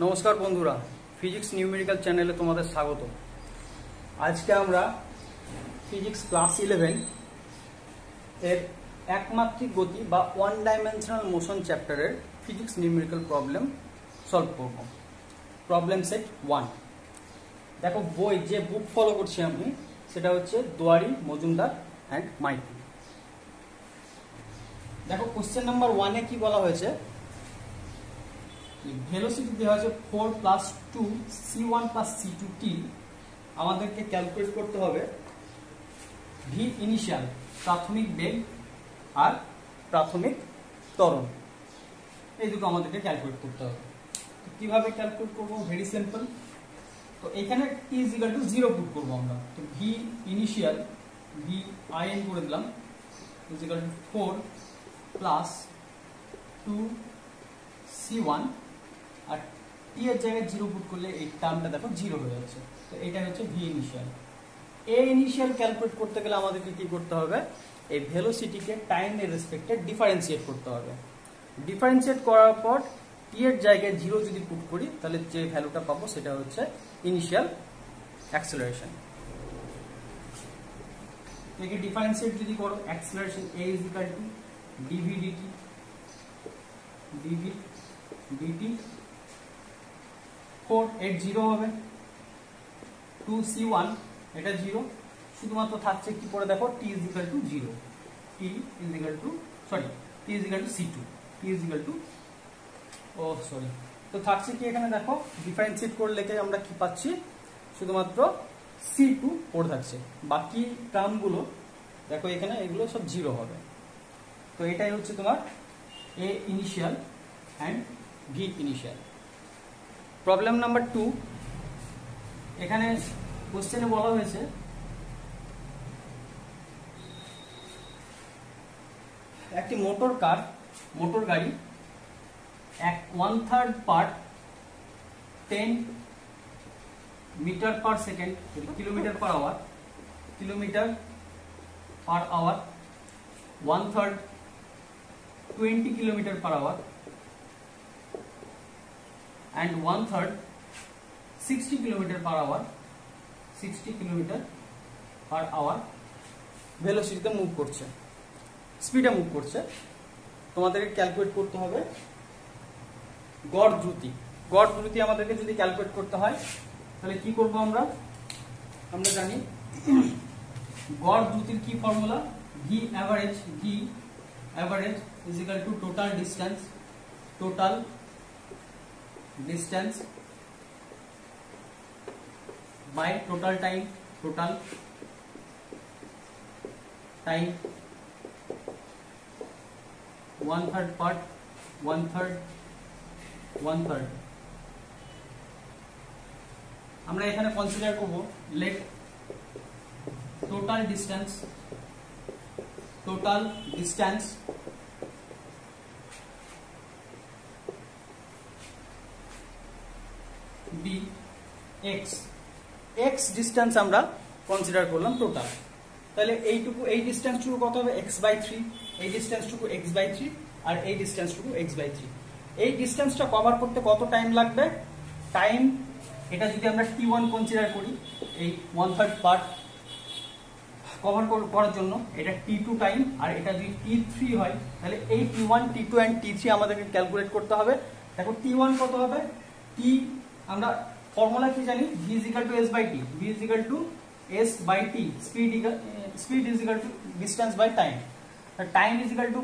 নমস্কার বন্ধুরা, physics numerical চ্যানেলে তোমাদের স্বাগত। আজকে আমরা ফিজিক্স ক্লাস 11 এর একমাত্রিক গতি বা ওয়ান ডাইমেনশনাল মোশন চ্যাপ্টারের ফিজিক্স নিউমেরিক্যাল প্রবলেম সলভ করব। Problem set 1। দেখো, বই যে বুক ফলো করছি আমি, সেটা হচ্ছে দুয়ারি, মজুমদার অ্যান্ড মাইতি। দেখো, কোশ্চেন নাম্বার 1-এ কি বলা হয়েছে, ভেলোসিটি দেওয়া হয়েছে 4 + 2 c1 + c2t। আমাদেরকে ক্যালকুলেট করতে হবে ভি ইনিশিয়াল, প্রাথমিক বেগ, আর প্রাথমিক ত্বরণ। এই দুটো আমাদেরকে ক্যালকুলেট করতে হবে। তো কিভাবে ক্যালকুলেট করবো? Very simple. তো এখানে t = 0 পুট করবো আমরা। তো ভি ইনিশিয়াল, ভি in করে দিলাম, = 4 + 2 c1, আর t এর জায়গায় 0 পুট করলে এই টার্মটা দেখো 0 হয়ে যাচ্ছে। তো এটা হচ্ছে ভি ইনিশিয়াল। এ ইনিশিয়াল ক্যালকুলেট করতে গেলে আমাদেরকে কি করতে হবে? এই ভেলোসিটিকে টাইমের রেসপেক্টে ডিফারেন্সিয়েট করতে হবে। ডিফারেন্সিয়েট করার পর t এর জায়গায় 0 যদি পুট করি, তাহলে যে ভ্যালুটা পাবো সেটা হচ্ছে ইনিশিয়াল অ্যাক্সেলারেশন। একে ডিফারেন্সিয়েট যদি করো, অ্যাক্সেলারেশন a = dv dt 4 এর 0 হবে, 2 c1 এটা 0, শুধুমাত্র থাকছে কি পরে দেখো t = 0, তো থাকছে কি এখানে দেখো, ডিফারেন্সিয়েট করলে আমরা কি পাচ্ছি? শুধুমাত্র c2 পড়ে থাকছে। বাকি টার্মগুলো দেখো এখানে, এগুলো সব 0 হবে। তো এটাই হচ্ছে তোমার a initial and V initial. Problem number 2, এখানে কোশ্চেনে বলা হয়েছে একটি মোটর গাড়ি 1/3 পার 10 মিটার/সেকেন্ড, কিলোমিটার/আওয়ার, 1/3 20 কিলোমিটার/আওয়ার, and 1/3 60 কিলোমিটার/আওয়ার, ভেলোসিটিতে মুভ করছে, স্পিডে মুভ করছে। তোমাদেরকে ক্যালকুলেট করতে হবে গড় দ্রুতি। গড় দ্রুতি আমাদেরকে যদি ক্যালকুলেট করতে হয়, তাহলে কি করব আমরা জানি গড় দ্রুতির কি formula? V average = total distance by total time 1/3 part 1/3 আমরা এখানে কনসিডার করব let total distance be x distance আমরা কনসিডার করলাম টোটাল। তাহলে এই ডিস্টেন্সটুকু কত হবে? x/3, এই ডিস্টেন্সটুকু x/3, আর এই ডিস্টেন্সটুকু x/3। এই ডিস্টেন্সটা কভার করতে কত টাইম লাগবে? টাইম, এটা যদি আমরা t1 কনসিডার করি, এই 1/3 পার্ট কভার করার জন্য এটা t2 টাইম, আর এটা যদি t3 হয়, তাহলে এই t1, t2 এন্ড t3 আমাদেরকে ক্যালকুলেট করতে হবে। দেখো t1 কত হবে? আমরা ফর্মুলা কি জানি? v = s/t, speed distance by time, time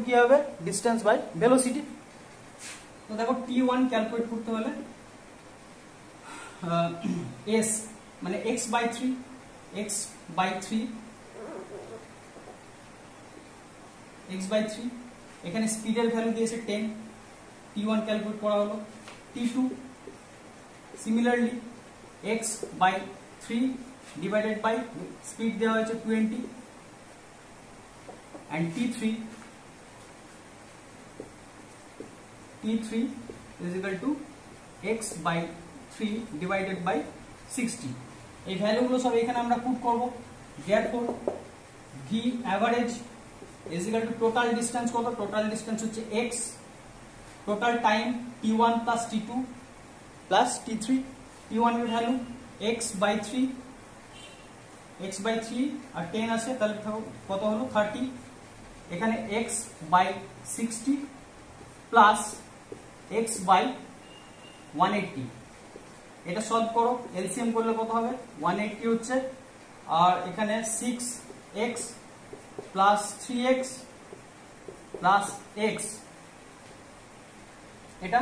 কি হবে? Distance by velocity. তো দেখো, t1 ক্যালকুলেট করতে হলে s মানে x/3, এখানে স্পিডের ভ্যালু দিয়েছে 10, t1 ক্যালকুলেট করা হলো। t2 similarly x/3 divided by speed দেওয়া হয়েছে 20, and t3 = x/3 divided by 60। এই ভ্যালুগুলো সব এখানে আমরা পুট করব। Therefore V average = total distance কত? টোটাল ডিস্টেন্স হচ্ছে x, total time t1 + t2 plus t3, t1 এর ভ্যালু x/3, x/3 আর 10 আছে, তাহলে কত হলো 30। এখানে x/60 প্লাস x/180, এটা সলভ করো, এলসিএম করলে কত হবে 180 হচ্ছে, আর এখানে 6x plus 3x plus x, এটা,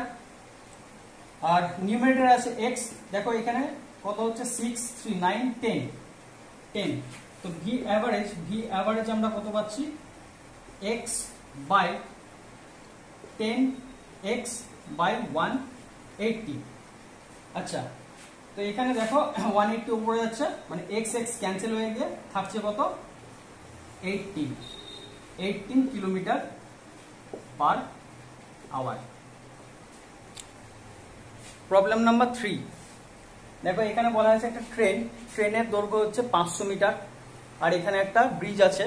আর নিউমারেটর আছে x, দেখো এখানে কত হচ্ছে 6 3 9 10, তো ভি অ্যাভারেজ আমরা কত পাচ্ছি x/10 x/180। আচ্ছা, তো এখানে দেখো 180 উপরে যাচ্ছে, মানে x ক্যান্সেল হয়ে গিয়ে থাকছে কত 18 kilometre per hour. Problem number 3, দেখো এখানে বলা আছে একটা ট্রেনের দৈর্ঘ্য হচ্ছে 500 মিটার, আর এখানে একটা ব্রিজ আছে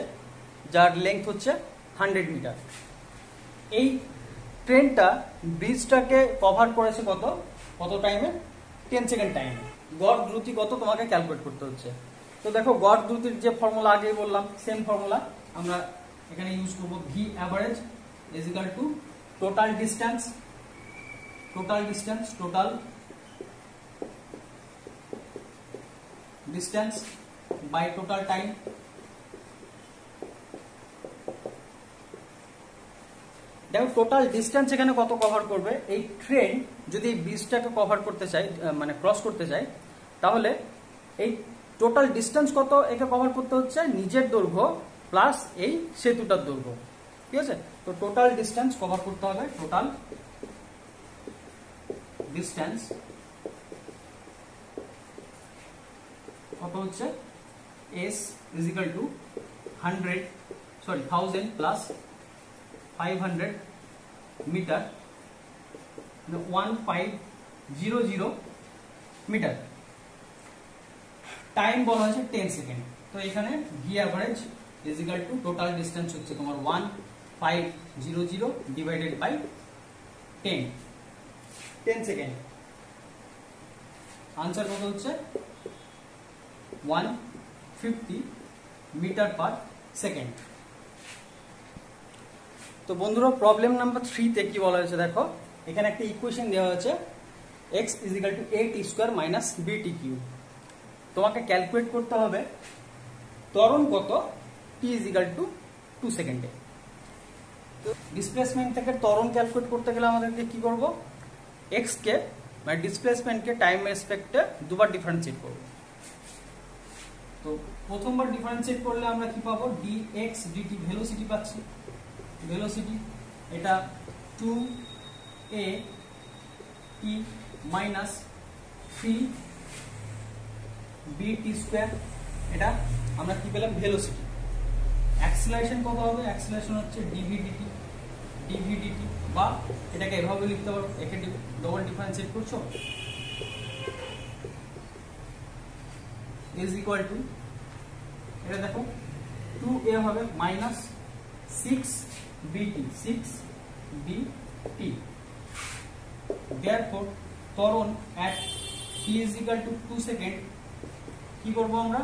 যার লেন্থ হচ্ছে 100 মিটার। এই ট্রেনটা ব্রিজটাকে কভার করেছে কত টাইমে, 10 সেকেন্ড টাইমে। গড় দ্রুতি কত তোমাকে ক্যালকুলেট করতে হচ্ছে। তো দেখো গড় দ্রুতির যে ফর্মুলা আগে বললাম, সেম ফর্মুলা আমরা এখানে ইউজ করব। V average is equal to total distance by total time. দেখো টোটাল ডিস্টেন্স এখানে কত কভার করবে, এই ট্রেন যদি এই ব্রিজটাকে কভার করতে চাই, মানে ক্রস করতে চাই, তাহলে এই টোটাল ডিস্টেন্স কত একে কভার করতে হচ্ছে, নিজের দৈর্ঘ্য প্লাস এই সেতুটার দৈর্ঘ্য, ঠিক আছে। তো টোটাল ডিস্টেন্স কভার করতে হবে, টোটাল ডিস্টেন্স কত হচ্ছে s is equal to 1000 plus 500 metre, 1500 metre. Time বলা হয়েছে 10 সেকেন্ড। তো এখানে V average is equal to total distance হচ্ছে তোমার 1500 ডিভাইডেড বাই 10 সেকেন্ড। আনসার কত হচ্ছে 150 মিটার পার সেকেন্ড। তো বন্ধুরা প্রবলেম নাম্বার 3 তে কি বলা হয়েছে, দেখো এখানে একটা ইকুয়েশন দেওয়া হয়েছে x is equal two a t square minus b t cube. তোমাকে ক্যালকুলেট করতে হবে ত্বরণ কত t ইজ ইকুয়াল টু 2 সেকেন্ডে। তো ডিসপ্লেসমেন্ট থেকে ত্বরণ ক্যালকুলেট করতে গেলে আমাদেরকে কি করব, x কে মানে ডিসপ্লেসমেন্টকে টাইম রেসপেক্টে দুবার ডিফারেন্সিয়েট করব। তো প্রথমবার ডিফারেন্সিয়েট করলে আমরা কি পাবো, dx dt ভেলোসিটি পাচ্ছি, ভেলোসিটি এটা 2a t minus 3b t square, এটা আমরা কি পেলাম ভেলোসিটি। অ্যাক্সিলারেশন কত হবে, অ্যাক্সিলারেশন হচ্ছে dv dt, বা এটাকে এভাবে লিখতে পারো, একে ডবল ডিফারেন্সিয়েট করছো ইজ ইকুয়াল টু, এটা দেখো 2a হবে মাইনাস 6bt, therefore ত্বরণ at t is equal to 2 second কি করব আমরা,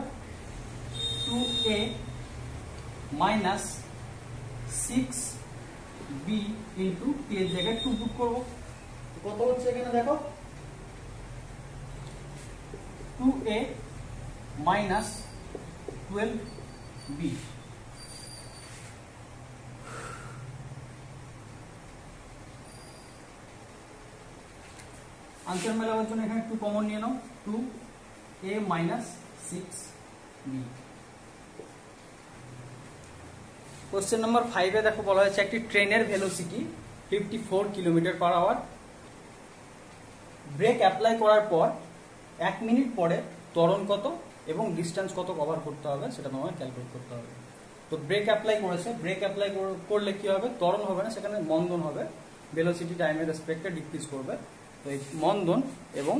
2a minus 6b into t এর জায়গায় 2 পুট করব। কত হচ্ছে এখানে দেখো, 2a মাইনাস 12b। आंसर মেলাবার জন্য এখানে 2 কমন নিয়ে নাও, 2a minus 6b। Question number 5 এ দেখো বলা হয়েছে একটি ট্রেনের velocity 54 kilometre per hour. Brake apply করার পর 1 মিনিট পরে ত্বরণ কত এবং ডিসটেন্স কত কভার করতে হবে সেটা তোমাকে ক্যালকুলেট করতে হবে। তো ব্রেক অ্যাপ্লাই করেছে, ব্রেক অ্যাপ্লাই করলে কি হবে, ত্বরণ হবে না, সেখানে মন্দন হবে, ভেলোসিটি টাইমের রেসপেক্টে ডিক্রিজ করবে। তো এই মন্দন এবং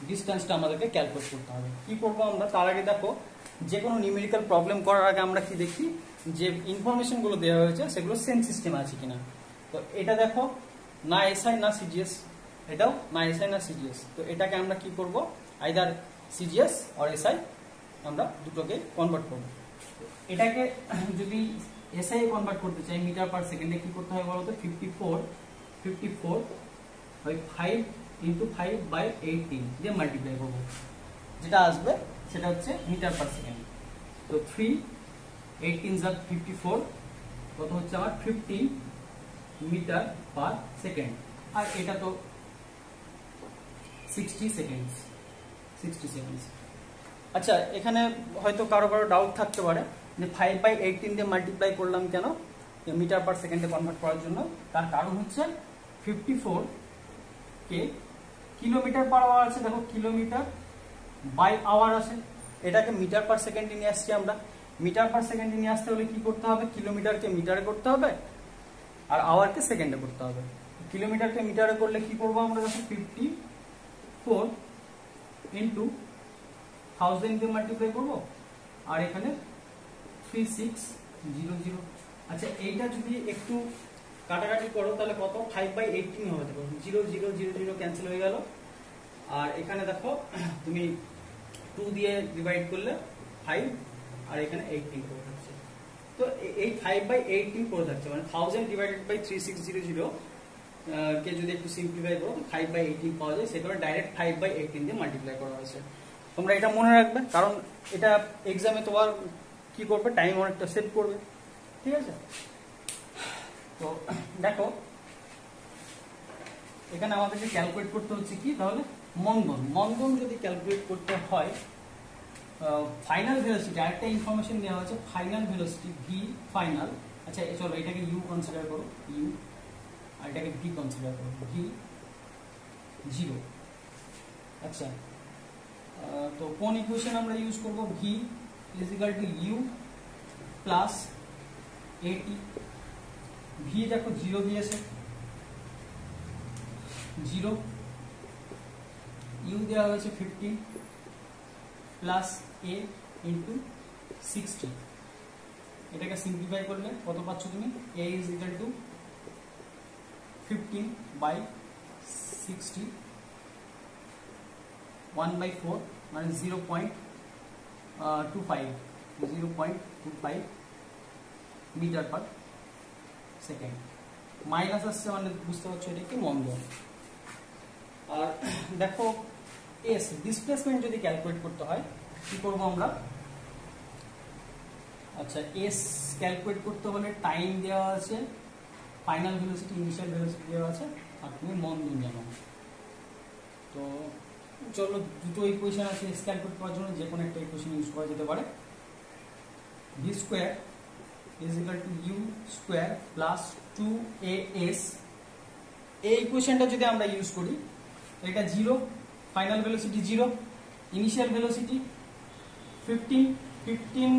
ডিসটেন্সটা আমাদেরকে ক্যালকুলেট করতে হবে। কি করবো আমরা, তার আগে দেখো যে কোনো নিউমেরিক্যাল প্রবলেম করার আগে আমরা কি দেখি, যে ইনফরমেশনগুলো দেওয়া হয়েছে সেগুলো সেম সিস্টেম আছে কিনা। তো এটা দেখো না এসআই না সিজিএস, এটাও না এসআই না সিজিএস। তো এটাকে আমরা কি করব, আইদার সিজিএস অর এসআই আমরা দুটোকে কনভার্ট করব। এটাকে যদি এসআই কনভার্ট করতে চাই মিটার পার সেকেন্ডে কি করতে হবে বলতো, 54 বাই 5 ইন্টু 5/18 দিয়ে মাল্টিপ্লাই করব, যেটা আসবে সেটা হচ্ছে মিটার পার সেকেন্ড। তো 3 18 যা 54 কত হচ্ছে আমার 15 মিটার পার সেকেন্ড, আর এটা তো 60 সেকেন্ডস। আচ্ছা, এখানে হয়তো কারো ডাউট থাকতে পারে যে 5/18 দিয়ে মাল্টিপ্লাই করলাম কেন মিটার পার সেকেন্ডে কনভার্ট করার জন্য। তার কারণ হচ্ছে 54 কে কিলোমিটার পার আওয়ার আছে, দেখো কিলোমিটার বাই আওয়ার আছে, এটাকে মিটার পার সেকেন্ডে নিয়ে আসছি আমরা। মিটার পার সেকেন্ডে নিয়ে আসতে হলে কি করতে হবে, কিলোমিটারকে মিটারে করতে হবে আর আওয়ারকে সেকেন্ডে করতে হবে। কিলোমিটারকে মিটারে করলে কি করবো আমরা, দেখো 54 ইন্টু 1000 দিয়ে মাল্টিপ্লাই করবো, আর এখানে 3600। আচ্ছা, এইটা যদি একটু কাটাকাটি করো তাহলে কত, 5/18 হবে, দেখো 0 0 0 0 ক্যান্সেল হয়ে গেল, আর এখানে দেখো তুমি 2 দিয়ে ডিভাইড করলে 5, আর এখানে 18 করে থাকছে। তো এই 5/18 করে থাকছে, মানে 1000 ডিভাইডেড বাই 3600 কে যদি একটু সিম্পলিফাই করো 5/18 পাওয়া যায়, সেটা ডাইরেক্ট 5/18 দিয়ে মাল্টিপ্লাই করা হয়েছে। তোমরা এটা মনে রাখবে, কারণ এটা এক্সামে তোমার কি করবে, টাইম অনেকটা সেভ করবে, ঠিক আছে। তো দেখো এখানে আমাদেরকে ক্যালকুলেট করতে হচ্ছে কি, তাহলে মন্দন যদি ক্যালকুলেট করতে হয়, ফাইনাল ভেলোসিটি, আরেকটা ইনফরমেশন দেওয়া হচ্ছে ফাইনাল ভেলোসিটি ভি ফাইনাল। আচ্ছা চলো এটাকে ইউ কনসিডার করো, ইউ, আর এটাকে ভি কনসিডার করো, ভি 0। আচ্ছা, তো কোন ইকুয়েশন আমরা ইউজ করব, V is equal to U plus at. V দেখো 0 দিয়েছে, 0, ইউ দেওয়া হয়েছে 15 প্লাস এ ইন্টু 60। এটাকে সিম্পলিফাই করলে কত পাচ্ছ তুমি, এ ইজ ইকুয়াল টু 15/60, 1/4 মানে 0.25 মিটার পার সেকেন্ড। মাইনাস আসছে মানে বুঝতে পারছো এটা কি মন্দন। আর দেখো এস ডিসপ্লেসমেন্ট যদি ক্যালকুলেট করতে হয় কি করবো আমরা, আচ্ছা এস ক্যালকুলেট করতে হলে টাইম দেওয়া আছে, ফাইনাল ভেলোসিটি, ইনিশিয়াল ভেলোসিটি দেওয়া আছে, আর তুমি মন্দন জানো। তো চলো দুটো ইকুয়েশন আছে এস ক্যালকুলেট করার জন্য, যে কোনো একটা ইকুয়েশন ইউজ করা যেতে পারে। V square is equal to U square plus 2as। এই ইকুয়েশনটা যদি আমরা ইউজ করি, এটা 0, ফাইনাল ভেলোসিটি 0, ইনিশিয়াল ভেলোসিটি 15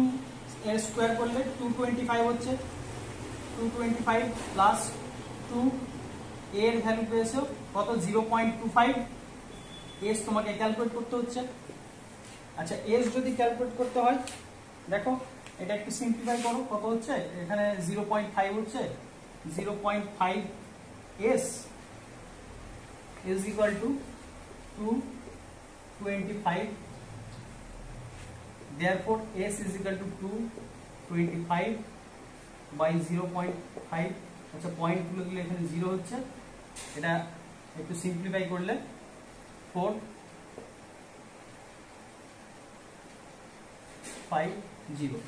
এর স্কোয়ার করলে 225 হচ্ছে, 225 প্লাস 2 এর ভ্যালু পেয়েছো কত, 0.25। এস তোমাকে ক্যালকুলেট করতে হচ্ছে। আচ্ছা এস যদি ক্যালকুলেট করতে হয়, দেখো এটা একটু সিম্পলিফাই করো, কত হচ্ছে, এখানে 0.5 হচ্ছে, 0.5 S is equal to 225, therefore s is equal to 225 by 0.5। আচ্ছা পয়েন্ট গুলো দিলে এখানে 0 হচ্ছে, এটা একটু সিম্পলিফাই করলে 450,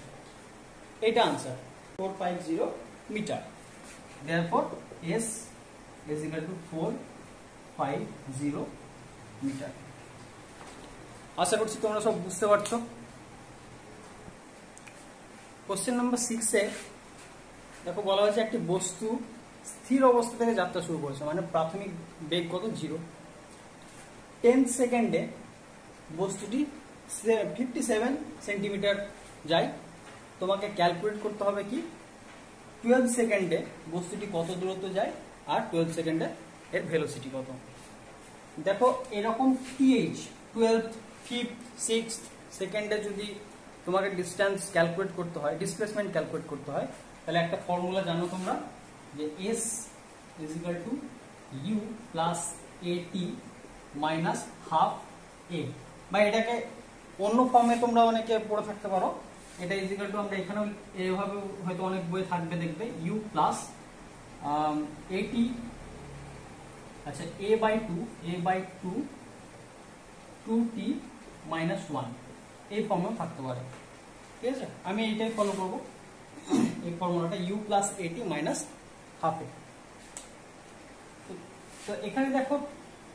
এটা answer 450 metre. therefore s is equal to 450 metre. আশা করছি তোমরা সব বুঝতে পারছো। কোশ্চেন নাম্বার 6 এ দেখো বলা হয়েছে একটি বস্তু স্থির অবস্থা থেকে যাত্রা শুরু করেছে, মানে প্রাথমিক বেগ কত, 0। 10 সেকেন্ডে বস্তুটি 57 সেন্টিমিটার যায়। তোমাকে ক্যালকুলেট করতে হবে কি 12 সেকেন্ডে বস্তুটি কত দূরত্ব যায়, আর 12 সেকেন্ডে এর ভেলোসিটি কত। দেখো এরকম th 12th 5th 6th সেকেন্ডে যদি তোমাকে ডিস্টেন্স ক্যালকুলেট করতে হয়, ডিসপ্লেসমেন্ট ক্যালকুলেট করতে হয়, তাহলে একটা ফর্মুলা জানো তোমরা, যে s is equal two u plus এটি মাইনাস হাফ এ, বা এটাকে অন্য ফর্মে তোমরা অনেকে পড়ে থাকতে পারো, এটা ইজিক্যাল টু আমরা এখানেও এইভাবে হয়তো অনেক বই থাকবে দেখবে, ইউ প্লাস এটি, আচ্ছা এ বাই টু 2t মাইনাস 1, এই ফর্মেও থাকতে পারে। ঠিক আছে, আমি এইটাই ফলো করবো, এই ফর্মুলাটা ইউ প্লাস এটি মাইনাস হাফ এ। তো এখানে দেখো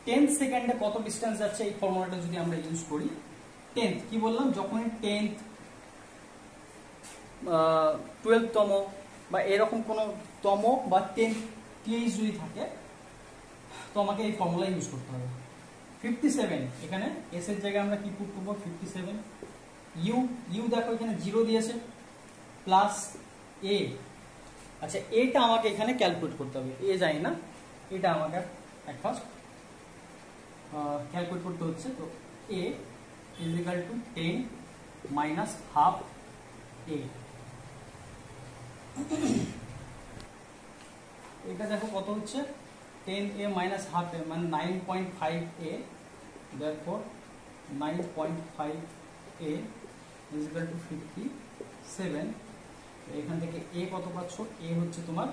10 সেকেন্ডে কত ডিস্টেন্স যাচ্ছে, এই ফর্মুলাটা যদি আমরা ইউজ করি, 10th কি বললাম, যখন 10th 12তম বা এরকম কোন তম বা 10th যদি থাকে, তো আমাকে এই ফর্মুলা ইউজ করতে হবে। 57 এখানে এস এর জায়গায় আমরা কি পুট করব, 57 ইউ দেখো এখানে 0 দিয়েছে প্লাস এ, আচ্ছা এটা আমাকে এখানে ক্যালকুলেট করতে হবে, এ জানি না, এটা আমাকে এক ফার্স্ট ক্যালকুলেট করতে হচ্ছে। তো a is equal to 10 minus half a, এটা দেখো কত হচ্ছে, 10a মাইনাস হাফ এ মানে 9.5a, therefore 9.5a is equal to 57। এখান থেকে a কত পাচ্ছ, a হচ্ছে তোমার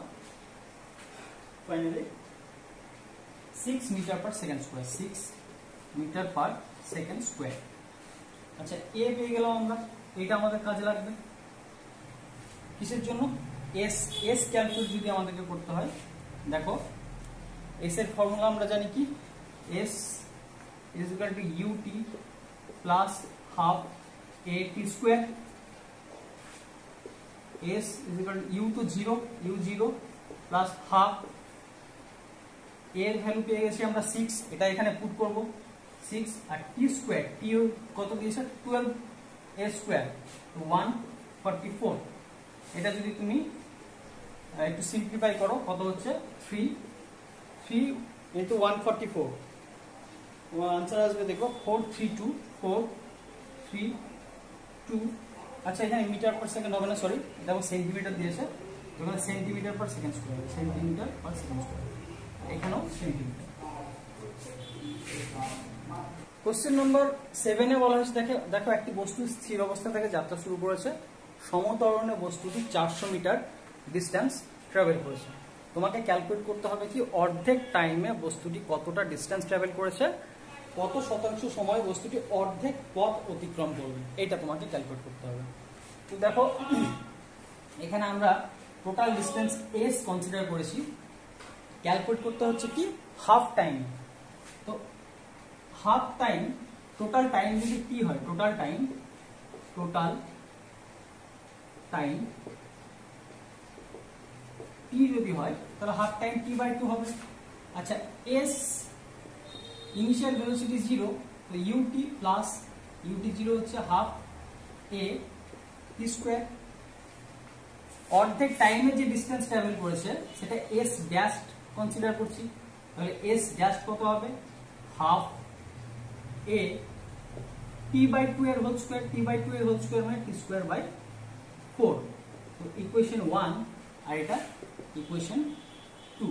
finally 6 metre per second square, 6 metre per second square. আচ্ছা a পেয়ে গেলাম আমরা, এটা আমাদের কাজে লাগবে কিসের জন্য, এস ক্যালকুলেট যদি আমাদেরকে করতে হয়, দেখো এস এর ফর্মুলা আমরা জানি কি, S is equal to U T plus half A T square, S is equal to U to 0, U 0 plus half এর ভ্যালু পেয়ে গেছি আমরা 6, এটা এখানে পুট করব 6, আর টি স্কয়ার, টি কত দিয়েছে 12 এ স্কয়ার 144, এটা যদি তুমি একটু সিম্পলিফাই করো কত হচ্ছে 3 into 144, তোমার আনসার আসবে দেখো 432। আচ্ছা এখানে মিটার পার সেকেন্ড হবে না, সরি এটা সেন্টিমিটার দিয়েছে, এখানে সেন্টিমিটার পার সেকেন্ড স্কয়ার, সেন্টিমিটার পার সেকেন্ড স্কয়ার, এখানেও সেন্টিমিটার। কোশ্চেন নম্বর 7 এ বলা হয়েছে, দেখো একটি বস্তু স্থির অবস্থা থেকে যাত্রা শুরু করেছে, সমতরণে বস্তুটি 400 মিটার ডিস্টেন্স ট্রাভেল করেছে। তোমাকে ক্যালকুলেট করতে হবে কি অর্ধেক টাইমে বস্তুটি কতটা ডিস্টেন্স ট্রাভেল করেছে, কত শতাংশ সময় বস্তুটি অর্ধেক পথ অতিক্রম করবে, এটা তোমাকে ক্যালকুলেট করতে হবে। তো দেখো এখানে আমরা টোটাল ডিস্টেন্স এস কনসিডার করেছি, ক্যালকুলেট করতে হচ্ছে কি হাফ টাইম। তো হাফ টাইম, টোটাল টাইম যদি টি হয়, টোটাল টাইম টি যদি হয় তাহলে হাফ টাইম টি বাই 2 হবে। আচ্ছা এস ইনিশিয়াল ভেলোসিটি 0, তো ইউটি প্লাস ইউটি 0 হচ্ছে হাফ এ টি স্কয়ার, অর্ধেক টাইমে যে ডিস্টেন্স ট্রাভেল করেছে সেটা এস ড্যাশ কনসিডার করছি, তাহলে এস ড্যাশ কত হবে হাফ এ টি বাই 2 এর হোল স্কয়ার, টি বাই 2 এর হোল স্কয়ার মানে টি স্কয়ার বাই 4। তো ইকুয়েশন 1 আর এটা ইকুয়েশন 2।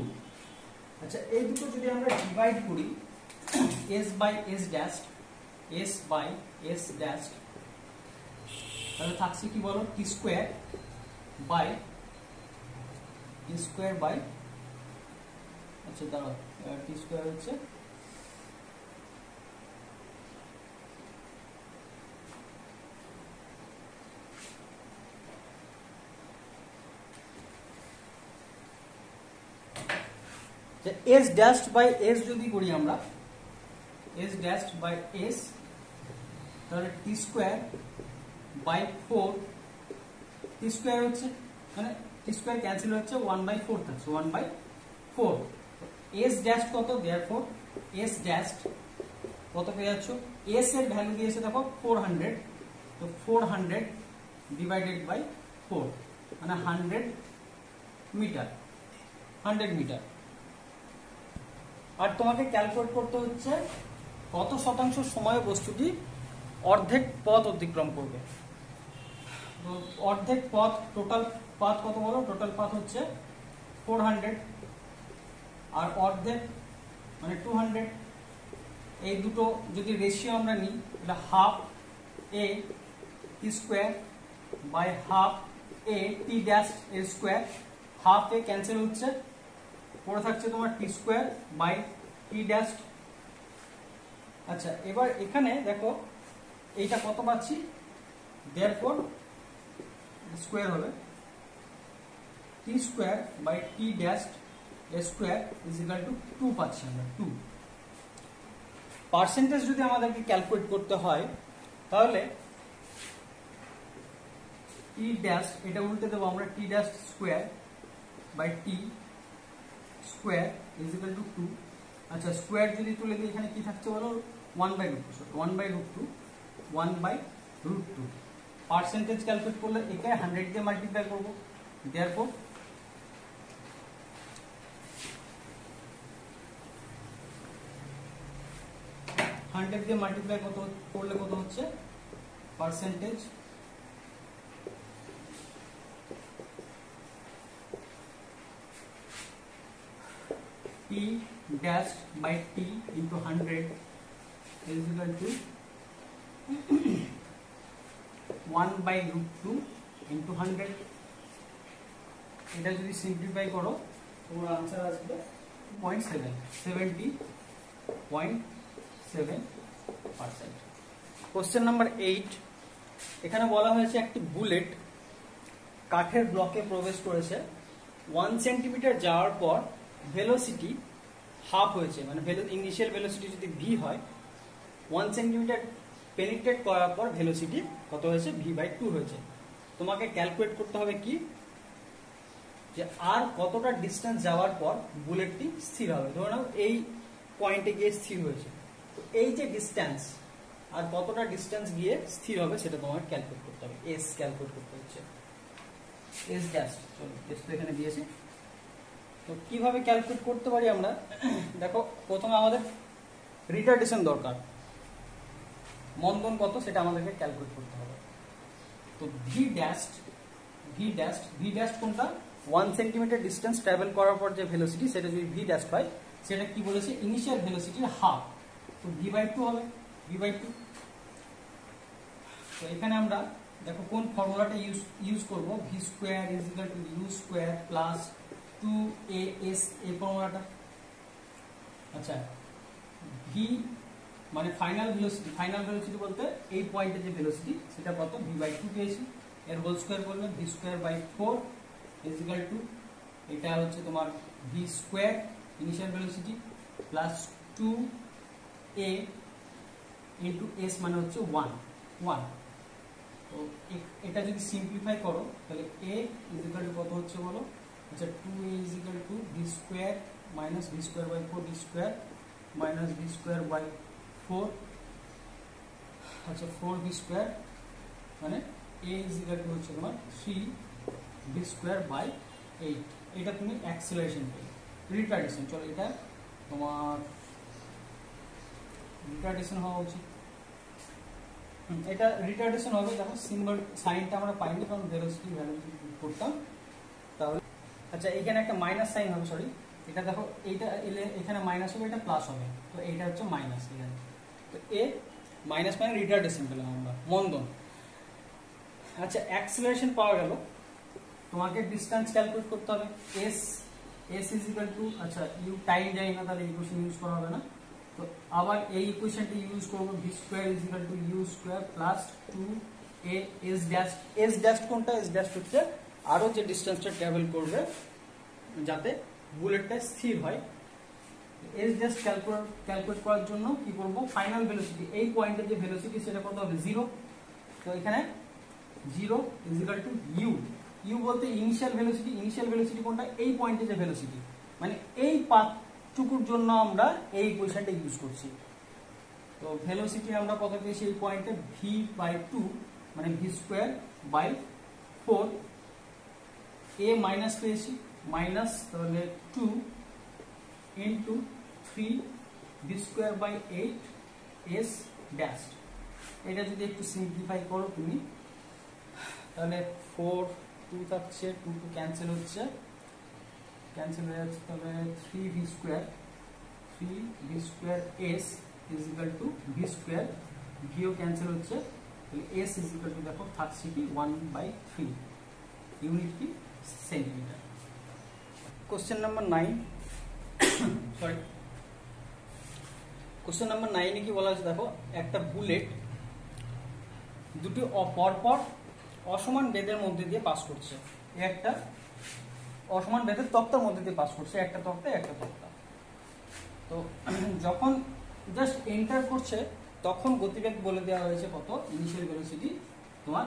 আচ্ছা এই দুটো যদি আমরা ডিভাইড করি, s by s dash, s by s dash, তাহলে থাকছে কি বলো টি স্কয়ার বাই আচ্ছা দাঁড়াও, টি স্কয়ার হচ্ছে এস ড্যাশ বাই এস যদি করি আমরা, এস ড্যাশ বাই এস, তাহলে T square by 4, T square হচ্ছে মানে টি স্কয়ার ক্যান্সেল হচ্ছে, 1/4 থাকছে, 1/4। এস ড্যাশ কত, देयरफॉर এস ড্যাশ কত পেয়ে যাচ্ছ, এস এর ভ্যালু দিয়েছে দেখো 400, তো 400 ডিভাইডেড বাই 4 মানে 100 মিটার, 100 মিটার। আর তোমাকে ক্যালকুলেট করতে হচ্ছে কত শতাংশ সময়ে বস্তুটি অর্ধেক পথ অতিক্রম করবে। তো অর্ধেক পথ, টোটাল পাথ কত বলো, টোটাল পাথ হচ্ছে 400, আর অর্ধেক মানে 200। এই দুটো যদি রেশিও আমরা নিই, এটা half A T square by half A T dash এর স্কোয়ার, হাফ এ ক্যান্সেল হচ্ছে, পড়ে থাকছে তোমার T square by T dash. আচ্ছা, এবার এখানে দেখো এইটা কত পাচ্ছি, দেয়ারফর স্কোয়ার হবে t square by T dash square is equal to 2 পাচ্ছি আমরা 2। পার্সেন্টেজ যদি আমাদেরকে ক্যালকুলেট করতে হয় তাহলে টি ড্যাশ, এটা উল্টে দেবো আমরা, t dash square by t square is equal to 2। আচ্ছা, স্কোয়ার যদি তুলে দিই এখানে কি থাকছে বলো, 1/√2, 1/√2, 1/√2। পার্সেন্টেজ ক্যালকুলেট করলে একে 100 দিয়ে মাল্টিপ্লাই করবো, দেয়ারফর 100 দিয়ে মাল্টিপ্লাই করলে কত হচ্ছে, percentage T dash by T into 100 is equal to 1/√2 into 100। এটা যদি সিম্পলিফাই করো তোমার আনসার আসবে 70.7%। কোশ্চেন নাম্বার 8, এখানে বলা হয়েছে একটি বুলেট কাঠের ব্লকে প্রবেশ করেছে, 1 সেন্টিমিটার যাওয়ার পর ভেলোসিটি হাফ হয়েছে, মানে ইনিশিয়াল ভেলোসিটি যদি ভি হয়, 1 সেন্টিমিটার পেনিট্রেট করার পর ভেলোসিটি কত হয়েছে, v/2 হয়েছে। তোমাকে ক্যালকুলেট করতে হবে কি, যে আর কতটা ডিস্টেন্স যাওয়ার পর বুলেটটি স্থির হবে। ধরে নাও এই পয়েন্টে গিয়ে স্থির হয়েছে, এই যে ডিস্টেন্স আর কতটা ডিস্টেন্স গিয়ে স্থির হবে সেটা তোমাকে ক্যালকুলেট করতে হবে, এস ক্যালকুলেট করতে হচ্ছে, এস ড্যাশ। চলো, এস তো এখানে দিয়েছি, তো কিভাবে ক্যালকুলেট করতে পারি আমরা, দেখো প্রথমে আমাদের রিটার্ডেশন দরকার, মন্দন কত সেটা আমাদেরকে ক্যালকুলেট করতে হবে। তো ভি ড্যাশ কোনটা, 1 সেন্টিমিটার ডিস্টেন্স ট্রাভেল করার পর যে ভেলোসিটি সেটা যদি ভি ড্যাশ হয়, সেটা কি বলেছে, ইনিশিয়াল ভেলোসিটির হাফ, তো v/2 হবে, v/2। তো এখানে আমরা দেখো কোন ফর্মুলাটা ইউজ করব, V square is equal to U square plus 2as, এই ফর্মুলাটা। আচ্ছা, ভি মানে ফাইনাল ভেলোসিটি বলতে এই পয়েন্টে যে ভেলোসিটি সেটা কত, v/2 পেয়েছি, এর হোল স্কোয়ার করলে v square by 4 is equal to, এটা হচ্ছে তোমার v square initial velocity plus 2a into s মানে হচ্ছে 1। তো এটা যদি সিম্পলিফাই করো তাহলে a ইজ ইকুয়াল টু কত হচ্ছে বলো, আচ্ছা 2a is equal to v square minus v square by 4, v square minus v square by 4, আচ্ছা 4v স্কোয়ার, মানে a ইজ ইকুয়াল টু হচ্ছে তোমার 3v স্কোয়ার বাই 8। এটা তুমি অ্যাক্সেলারেশন পেলে। রিটার্ডেশন, চলো এটা তোমার রিটার্ডেশন হওয়া উচিত, এটা রিটার্ডেশন হবে, দেখো সিম্বল সাইনটা আমরা পাইনি কারণ ভেলোসিটি ভ্যালু করতাম, তাহলে আচ্ছা এখানে একটা মাইনাস সাইন হবে, সরি এটা দেখো, এইটা এলে এখানে মাইনাস হবে, এটা প্লাস হবে, তো এইটা হচ্ছে মাইনাস এখানে, তো এ মাইনাস মানে রিটার্ডেশন পেলাম আমরা, মন্দন। আচ্ছা, অ্যাক্সেলারেশন পাওয়া গেল, তোমাকে ডিসটেন্স ক্যালকুলেট করতে হবে, এস ইজ ইকুয়াল টু, আচ্ছা ইউ টাইম যাই না তাহলে ইকুয়েশন ইউজ করা হবে না, তো আবার এই ইকুয়েশনটি ইউজ করব, V square is equal to U square plus 2a S dash. S dash কোনটা, এস ড্যাশ হচ্ছে আরো যে ডিস্টেন্সটা ট্রাভেল করবে যাতে বুলেটটা স্থির হয়। এস ড্যাশ ক্যালকুলেট করার জন্য কি করব, ফাইনাল ভেলোসিটি, এই পয়েন্টের যে ভেলোসিটি সেটা কত হবে, 0। তো এখানে 0 ইজ ইকুয়াল টু ইউ বলতে ইনিশিয়াল ভেলোসিটি কোনটা, এই পয়েন্টে যে ভেলোসিটি, মানে এই পাথটুকুর জন্য আমরা এই ইকুয়েশনটা ইউজ করছি। তো ভেলোসিটি আমরা কত পেয়েছি এই পয়েন্টে, v/2 মানে v square by 4, a minus পেয়েছি, মাইনাস তাহলে 2 into 3v square by 8 s dash. এটা যদি একটু সিম্পলিফাই করো তুমি তাহলে 4 2 থাকছে, 2 ক্যান্সেল হয়ে যাচ্ছে, তাহলে 3v square 3 v square s is equal to v square, ভিও ক্যান্সেল হচ্ছে, তাহলে এস ইজ ইকুয়াল টু দেখো থাকছে কি 1/3, ইউনিট কি centimetre. Question number 9, sorry question number 9 এ কি বলা হয়েছে দেখো, একটা বুলেট দুটি পরপর অসমান বেধের মধ্যে দিয়ে পাস করছে, একটা অসমান বেধের তক্তার মধ্যে দিয়ে পাস করছে, একটা তক্তা একটা তক্তা। তো যখন জাস্ট এন্টার করছে তখন গতিবেগ বলে দেওয়া হয়েছে কত, ইনিশিয়াল ভেলোসিটি তোমার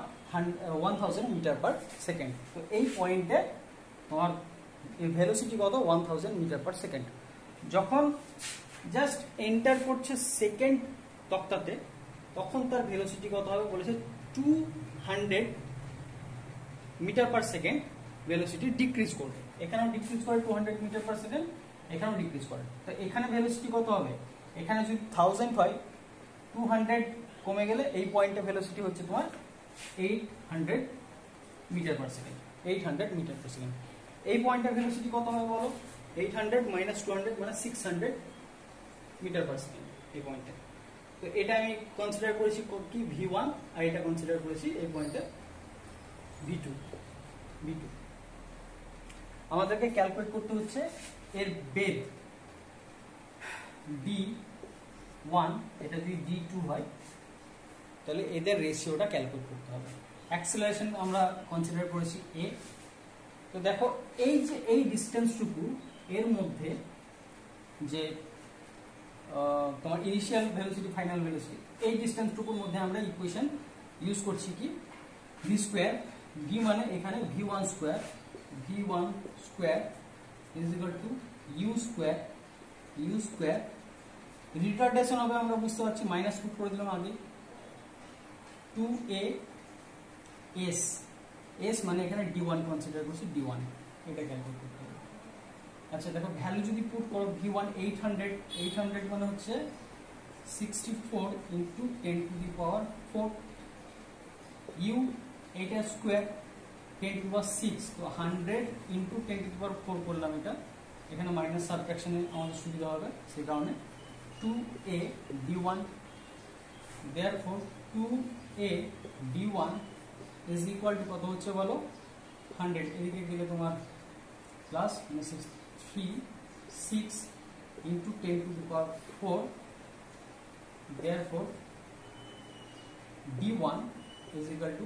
1000 মিটার পার সেকেন্ড। তো এই পয়েন্টে তোমার ভেলোসিটি কত 1000 মিটার পার সেকেন্ড। যখন জাস্ট এন্টার করছে সেকেন্ড তক্তাতে তখন তার ভেলোসিটি কত হবে বলেছে 200 metre per second velocity decrease করবে। এখানেও ডিক্রিজ করে 200 মিটার পার সেকেন্ড, এখানেও ডিক্রিজ করে। তো এখানে ভেলোসিটি কত হবে, এখানে যদি 1000 হয় 200 কমে গেলে এই পয়েন্টে ভেলোসিটি হচ্ছে তোমার 800 metre per second, 800 metre per second. এই পয়েন্টের ভেলোসিটি কত হবে বলো, 800 মাইনাস 200 মানে 600 মিটার পার সেকেন্ড এই পয়েন্টে। তো এটা আমি কনসিডার করেছি কি V1, আর এটা কনসিডার করেছি এই পয়েন্টে V2। আমাদেরকে ক্যালকুলেট করতে হচ্ছে এর বেগ D1, এটা যদি D2 হয় তাহলে এদের রেশিওটা ক্যালকুলেট করতে হবে। অ্যাক্সেলারেশন আমরা কনসিডার করেছি A। তো দেখো এই যে এই ডিসটেন্সটুকু এর মধ্যে যে তোমার ইনিশিয়াল ভেলোসিটি ফাইনাল ভেলোসিটি, এই ডিসটেন্সটুকুর মধ্যে আমরা ইকুয়েশন ইউজ করছি কি ভি স্কোয়ার, ভি মানে এখানে V1 square, V1 square is equal to U square, retardation হবে আমরা বুঝতে পারছি, মাইনাস পুট করে দিলাম আগে, 2a s মানে এখানে D1 কনসিডার করছি, D1 এটা ক্যালকুলেট করতে হবে। আচ্ছা দেখো ভ্যালু যদি পুট করো V1 800 মানে হচ্ছে 64 into 10 to the power 4, U এটা স্কোয়ার 10 টু দি পাওয়ার 6, তো 100 ইন্টু 10 টু দি পাওয়ার 4 করলাম, এটা এখানে মাইনাস সাবট্রাকশনে আমাদের সুবিধা হবে সেই কারণে 2a d1, therefore 2a d1 is equal to কত হচ্ছে বলো 100, এদিকে গেলে তোমার plus 6 into 10 to the power 4, therefore d1 is equal to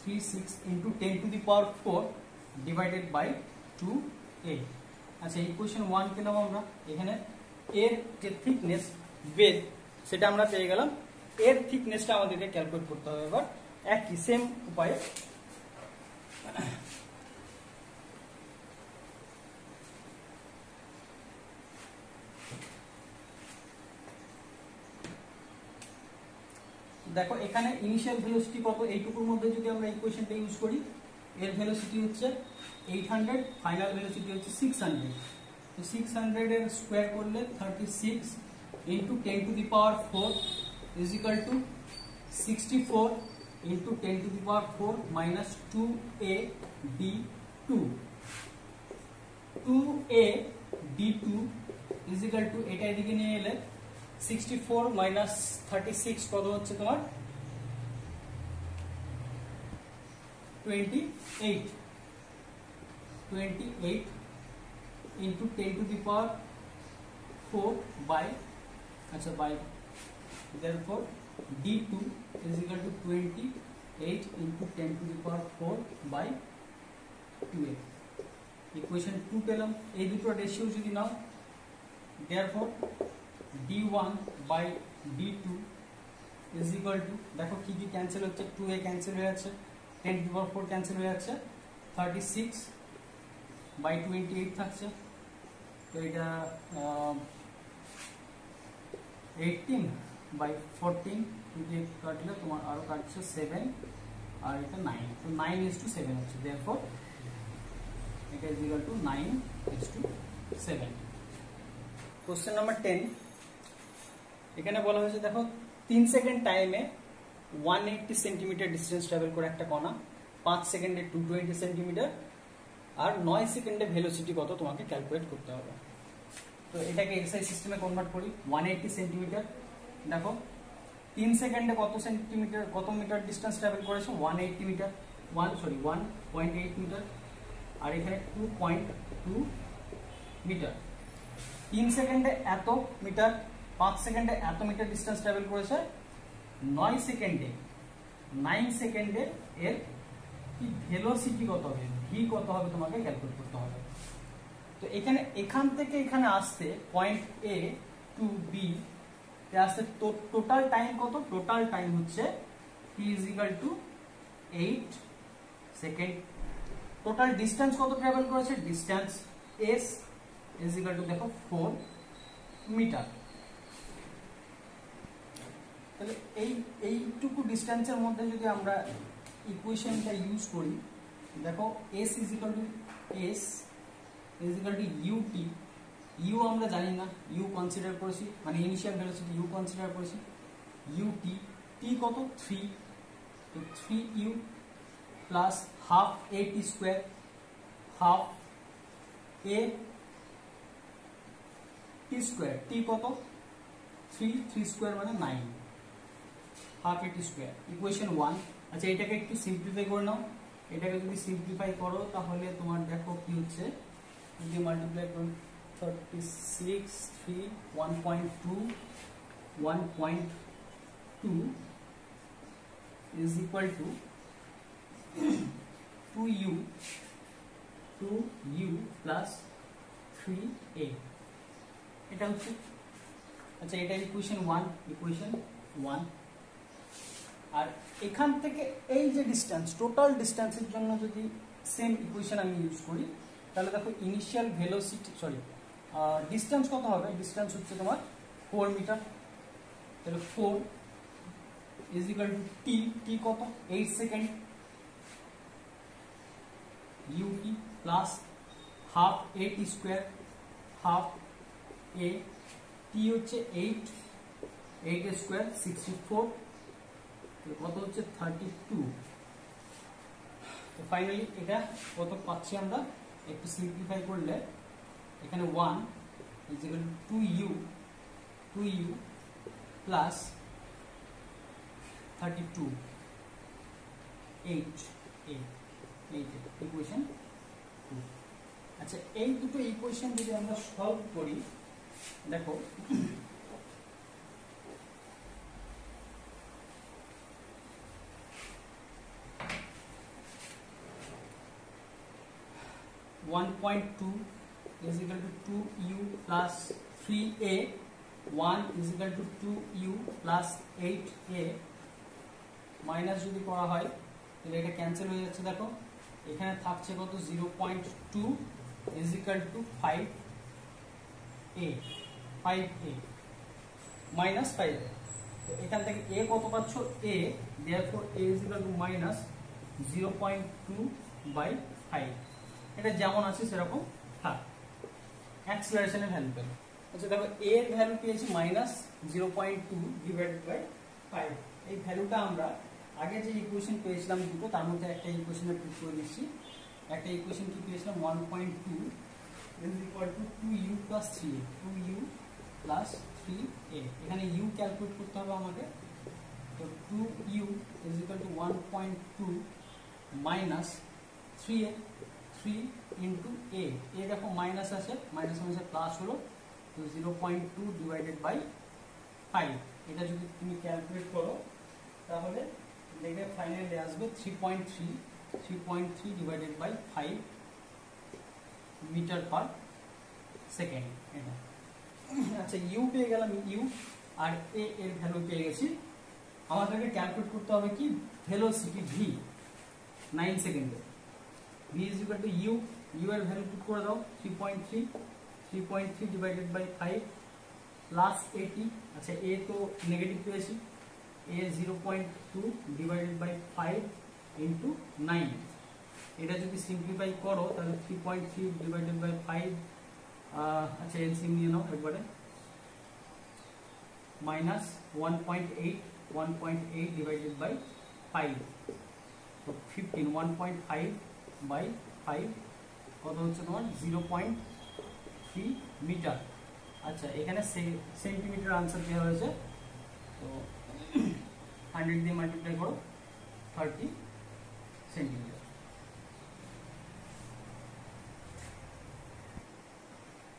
36 into 10 to the power 4 divided by 2a। আচ্ছা ইকুয়েশন 1 পেলাম আমরা, এখানে এর যে থিকনেস বেদ সেটা আমরা পেয়ে গেলাম, এর থিকনেসটা আমাদেরকে ক্যালকুলেট করতে হবে এবার একই সেম উপায়ে। দেখো এখানে ইনিশিয়াল ভেলোসিটি কত, এইটুকুর মধ্যে যদি আমরা ইকুয়েশনটা ইউজ করি, এর ভেলোসিটি হচ্ছে 800, ফাইনাল ভেলোসিটি হচ্ছে 600, তো 600 এর স্কোয়ার করলে 36 into 10 to the power 4 is equal two 64 into 10 to the power 4 minus 2a d2, 2a d2 is equal to এটা এদিকে নিয়ে এলে 64 মাইনাস 36 কত হচ্ছে তোমার 28 into 10 to the power 4 by, আচ্ছা by, therefore d2 is equal to 28 into 10 to the power 4 by 2a। Equation 2 পেলাম, এই দুটো রেশিও যদি নাও, therefore d1 by d2 is equal to, দেখো কি কি ক্যান্সেল হচ্ছে, 2a ক্যান্সেল হয়ে যাচ্ছে, 10 to the power 4 ক্যান্সেল হয়ে যাচ্ছে, 36 by 28 থাকছে, তো এটা 18 by 14 দিয়ে কাটলে তোমার আরো কাটছে 7 আর এটা 9, তো 9:7 হচ্ছে, therefore এটা is equal to 9:7। Question number 10, এখানে বলা হয়েছে দেখো 3 সেকেন্ড টাইমে 180 সেন্টিমিটার ডিস্টেন্স ট্রাভেল করে একটা কণা, 5 সেকেন্ডে 220 সেন্টিমিটার, আর 9 সেকেন্ডে ভেলোসিটি কত তোমাকে ক্যালকুলেট করতে হবে। তো এটাকে এসআই সিস্টেমে কনভার্ট করি 180 সেন্টিমিটার। দেখো 3 সেকেন্ডে কত সেন্টিমিটার কত মিটার ডিস্টেন্স ট্রাভেল করেছে 180 মিটার 1.8 মিটার আর এখানে 2.2 মিটার। 3 সেকেন্ডে এত মিটার 5 সেকেন্ডে এত মিটার ডিস্টেন্স ট্রাভেল করেছে 9 সেকেন্ডে এর কি ভেলোসিটি কত হবে ভি কত হবে তোমাকে ক্যালকুলেট করতে হবে। তো এখান থেকে এখানে আসতে পয়েন্ট এ টু বি তে আসতে টোটাল টাইম কত টোটাল টাইম হচ্ছে t = 8 সেকেন্ড। টোটাল ডিসটেন্স কত ট্রাভেল করেছে ডিসটেন্স s = দেখো 4 মিটার। তাহলে এইটুকু ডিসটেন্সের মধ্যে যদি আমরা ইকুয়েশনটা ইউজ করি দেখো s = ut u আমরা জানি না u কনসিডার করেছি মানে ইনিশিয়াল ভেলোসিটি u কনসিডার করেছি ut t কত 3 তো 3u plus half a t square half a t square t কত 3 স্কয়ার মানে 9 half a t square equation 1। আচ্ছা এটাকে একটু সিম্পলিফাই করে নাও। এটাকে যদি সিম্পলিফাই করো তাহলে তোমার দেখো কি হচ্ছে যদি মাল্টিপ্লাই করো 36 3 1.2 is equal to 2u plus 3a এটা হচ্ছে। আচ্ছা এটা ইকুয়েশন 1 আর এখান থেকে এই যে ডিসটেন্স টোটাল ডিসটেন্সের জন্য যদি সেম ইকুয়েশন আমি ইউজ করি তাহলে দেখো ইনিশিয়াল ভেলোসিটি ডিসটেন্স কত হবে ডিসটেন্স হচ্ছে তোমার 4 মিটার। তাহলে 4 = t কত 8 second ut plus half a t square half a t হচ্ছে 8 এর স্কয়ার 64 কত হচ্ছে 32। তো ফাইনালি এটা কত পাচ্ছি আমরা একটু সিম্পলিফাই করলে এখানে 1 = 2u প্লাস 32 8 ইকুয়েশন 2। আচ্ছা এই দুটো ইকুয়েশন যদি আমরা সলভ করি দেখো 1.2 is equal to 2u plus 3a 1 is equal to 2u plus 8a minus যদি করা হয় তাহলে এটা ক্যান্সেল হয়ে যাচ্ছে। দেখো এখানে থাকছে কত 0.2 is equal to 5a minus 5a। তো এখান থেকে a কত পাচ্ছ a therefore a is equal to minus 0.2/5 এটা যেমন আছে সেরকম থাক অ্যাক্সিলারেশনের ভ্যালু পেল। আচ্ছা দেখো a এর ভ্যালু পেয়েছি -0.2 ডিভাইডেড বাই 5। এই ভ্যালুটা আমরা আগে যে ইকুয়েশন পেয়েছিলাম দুটো তার মধ্যে একটা ইকুয়েশনে পুট করে দিচ্ছি। একটা ইকুয়েশন কি পেয়েছিলাম 1.2 is equal to 2u plus 3a 2u plus 3a এখানে u ক্যালকুলেট করতে হবে আমাকে। তো 2u is equal to 1.2 minus 3a 3 into a দেখো মাইনাস আছে মাইনাস প্লাস হলো তো 0.2 ডিভাইডেড বাই 5 এটা যদি তুমি ক্যালকুলেট করো তাহলে দেখবে ফাইনালি আসবে 3.3 divided by 5 metre per second এটা। আচ্ছা ইউ পেয়ে গেলাম ইউ আর এ এর ভ্যালু পেয়ে গেছি। আমাদেরকে ক্যালকুলেট করতে হবে কি ভেলোসিটি ভি 9 সেকেন্ডে v is equal to u এর ভ্যালু পুট করে দাও 3.3 ডিভাইডেড বাই 5 প্লাস 80। আচ্ছা a তো নেগেটিভ পেয়েছি a 0.2 ডিভাইডেড বাই 5 ইনটু 9 এটা যদি সিম্পলিফাই করো তাহলে 3.3 ডিভাইডেড বাই 5 আচ্ছা এলসিএম নিয়ে নাও একবারে মাইনাস 1.8 ডিভাইডেড বাই 5 তো 15 1.5 বাই 5 কত হচ্ছে তোমার 0.3 মিটার। আচ্ছা, এখানে সেন্টিমিটার আনসার দেওয়া হয়েছে, তো 100 দিয়ে মাল্টিপ্লাই করো, 30 সেন্টিমিটার।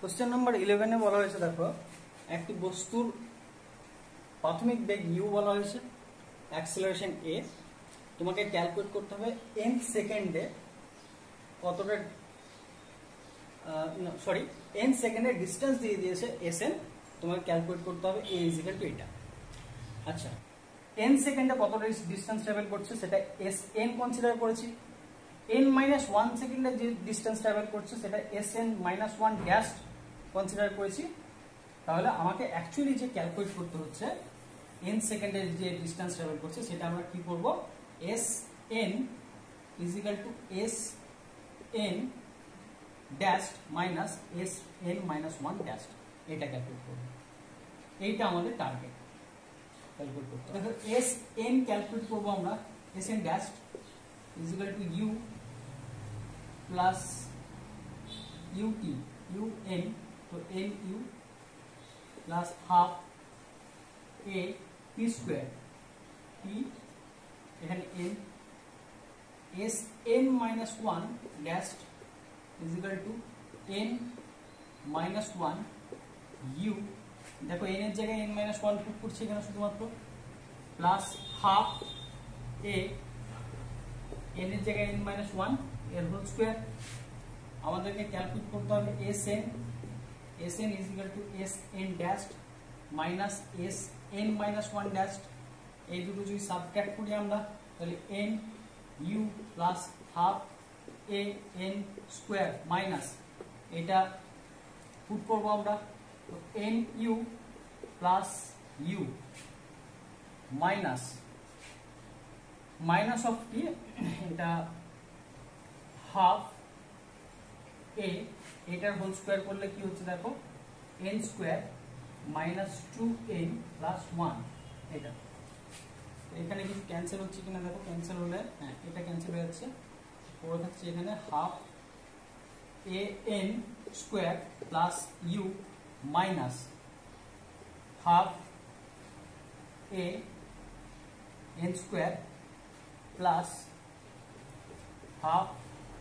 কোশ্চেন নাম্বার 11-এ বলা হয়েছে, দেখো একটি বস্তুর প্রাথমিক বেগ u বলা হয়েছে, অ্যাক্সেলারেশন a, তোমাকে ক্যালকুলেট করতে হবে n সেকেন্ডে কতটা n সেকেন্ডের ডিস্টেন্স দিয়ে দিয়েছে sn, তোমাকে ক্যালকুলেট করতে হবে a ইজিক্যাল টু এটা। আচ্ছা, n সেকেন্ডে কতটা ডিস্টেন্স ট্রাভেল করছে সেটা sn কনসিডার করেছি, n-1 সেকেন্ডে যে ডিস্টেন্স ট্রাভেল করছে সেটা sn-1 ড্যাশ কনসিডার করেছি। তাহলে আমাকে অ্যাকচুয়ালি যে ক্যালকুলেট করতে হচ্ছে n সেকেন্ডের যে ডিস্টেন্স ট্রাভেল করছে সেটা আমরা কি করব, sn is equal to sn dash minus sn-1 dash, এটা ক্যালকুলেট করব, এইটা আমাদের টার্গেট ক্যালকুলেট করতে হবে। দেখো sn ক্যালকুলেট করব আমরা, sn dash is equal to u plus ut un, তো nu plus half a p square p, এখানে n, sn-1 dash is equal to n-1 u, দেখো n এর জায়গায় n-1 পুট করছি এখানে শুধুমাত্র, প্লাস হাফ a, n এর জায়গায় n-1 এর হোল স্কোয়ার। আমাদেরকে ক্যালকুলেট করতে হবে sn is equal to sn dash minus sn-1 dash, এই দুটো যদি সাবট্রাক্ট করি আমরা তাহলে n u plus half a n square minus, এটা পুট করবো আমরা, তো n u plus u minus minus of কি, এটা হাফ a, এটার হোল স্কোয়ার করলে কি হচ্ছে দেখো n square minus 2n plus 1, এটা এখানে কিছু ক্যান্সেল হচ্ছে কিনা দেখো, ক্যান্সেল হলে হ্যাঁ এটা ক্যান্সেল হয়ে যাচ্ছে, পড়ে থাকছে এখানে half a n square plus u minus half a n square plus half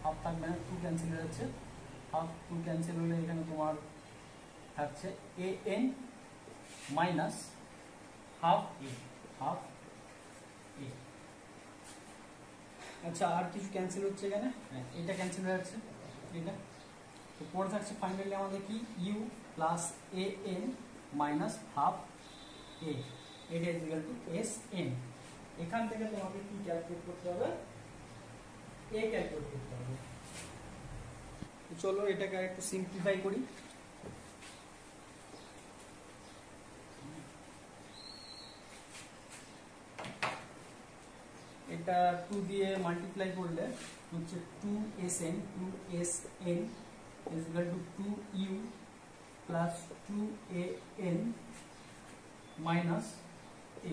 half থাকবে না, 2 ক্যান্সেল হয়ে যাচ্ছে, হাফ 2 ক্যান্সেল হলে এখানে তোমার থাকছে an minus half a, half a। আচ্ছা, আর কিছু ক্যান্সেল হচ্ছে এখানে, হ্যাঁ এটা ক্যান্সেল হয়ে যাচ্ছে, এটা তো পড়ে থাকছে ফাইনালি আমাদের কি u plus an minus half a, এটা ইজ ইকুয়াল টু sn। এখান থেকে তোমাকে কি ক্যালকুলেট করতে হবে, a ক্যালকুলেট করতে হবে। চলো এটাকে একটু সিম্পলিফাই করি, এটা 2 দিয়ে মাল্টিপ্লাই করলে হচ্ছে 2sn is equal to 2u plus 2an minus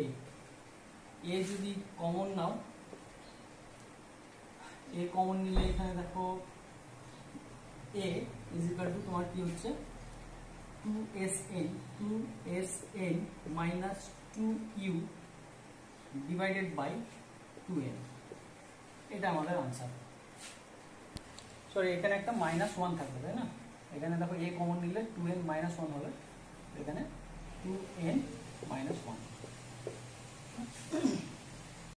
a, যদি কমন নাও, a কমন নিলে এখানে দেখো a is equal to তোমার কি হচ্ছে 2sn minus 2u divided by 2n, এটা আমাদের আনসার। সরি, এখানে একটা -1 থাকবে তাই না, এখানে দেখো a কমন নিলে 2n -1 হবে, এখানে 2n -1